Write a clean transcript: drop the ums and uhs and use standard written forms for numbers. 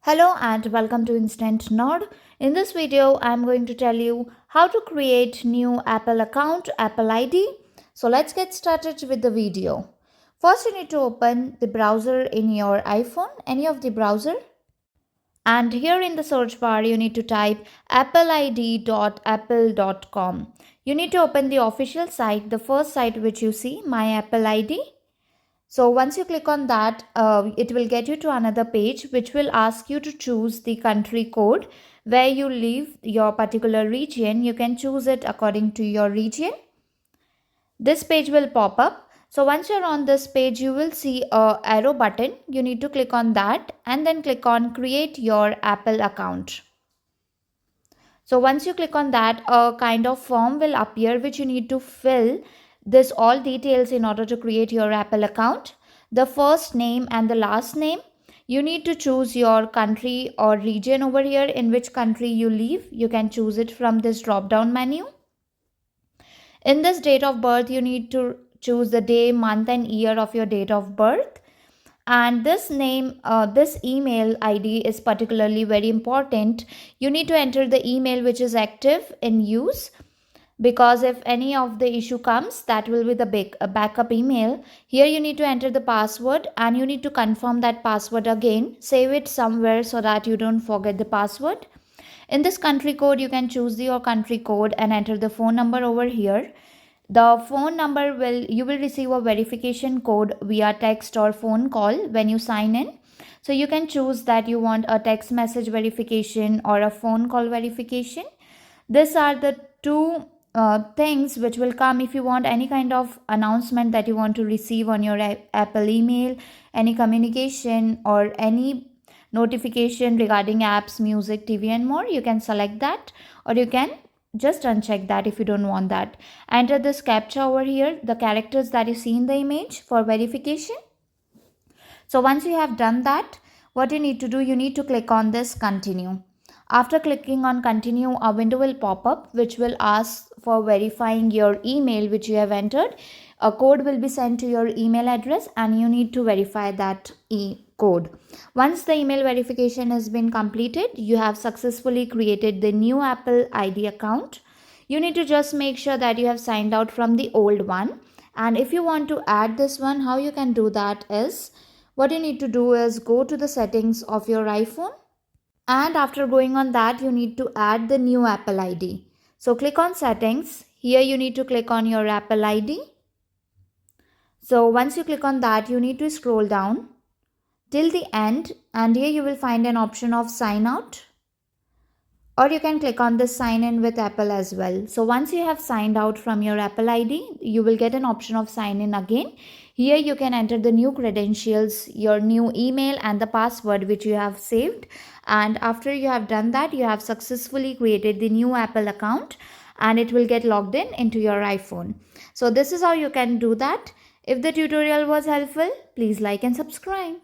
Hello and welcome to Instant Nerd. In this video, I'm going to tell you how to create new Apple account, Apple ID. So let's get started with the video. First, you need to open the browser in your iPhone, any of the browser. And here in the search bar, you need to type appleid.apple.com. You need to open the official site, the first site which you see, My Apple ID. So once you click on that, it will get you to another page which will ask you to choose the country code where you live, your particular region. You can choose it according to your region. This page will pop up. So once you're on this page, you will see a arrow button. You need to click on that and then click on create your Apple account. So once you click on that, a kind of form will appear which you need to fill this all details in order to create your Apple account. The first name and the last name. You need to choose your country or region over here, in which country you live. You can choose it from this drop down menu. In this date of birth, you need to choose the day, month and year of your date of birth. And this email ID is particularly very important. You need to enter the email which is active in use, because if any of the issue comes, that will be the backup email. Here you need to enter the password and you need to confirm that password again. Save it somewhere so that you don't forget the password. In this country code, you can choose your country code and enter the phone number over here. The phone number you will receive a verification code via text or phone call when you sign in. So you can choose that you want a text message verification or a phone call verification. These are the two things which will come if you want any kind of announcement that you want to receive on your Apple email, any communication or any notification regarding apps, music, TV and more. You can select that, or you can just uncheck that if you don't want that. Enter this captcha over here, the characters that you see in the image for verification. So once you have done that, what you need to do, you need to click on this continue. After clicking on continue, a window will pop up which will ask for verifying your email which you have entered. A code will be sent to your email address and you need to verify that code. Once the email verification has been completed, you have successfully created the new Apple ID account. You need to just make sure that you have signed out from the old one. And if you want to add this one, how you can do that is, what you need to do is go to the settings of your iPhone. And after going on that, you need to add the new Apple ID. So click on settings. Here you need to click on your Apple ID. So once you click on that, you need to scroll down till the end. And here you will find an option of sign out. Or you can click on this sign in with Apple as well. So once you have signed out from your Apple ID, you will get an option of sign in again. Here you can enter the new credentials, your new email and the password which you have saved. And after you have done that, you have successfully created the new Apple account and it will get logged in into your iPhone. So this is how you can do that. If the tutorial was helpful, please like and subscribe.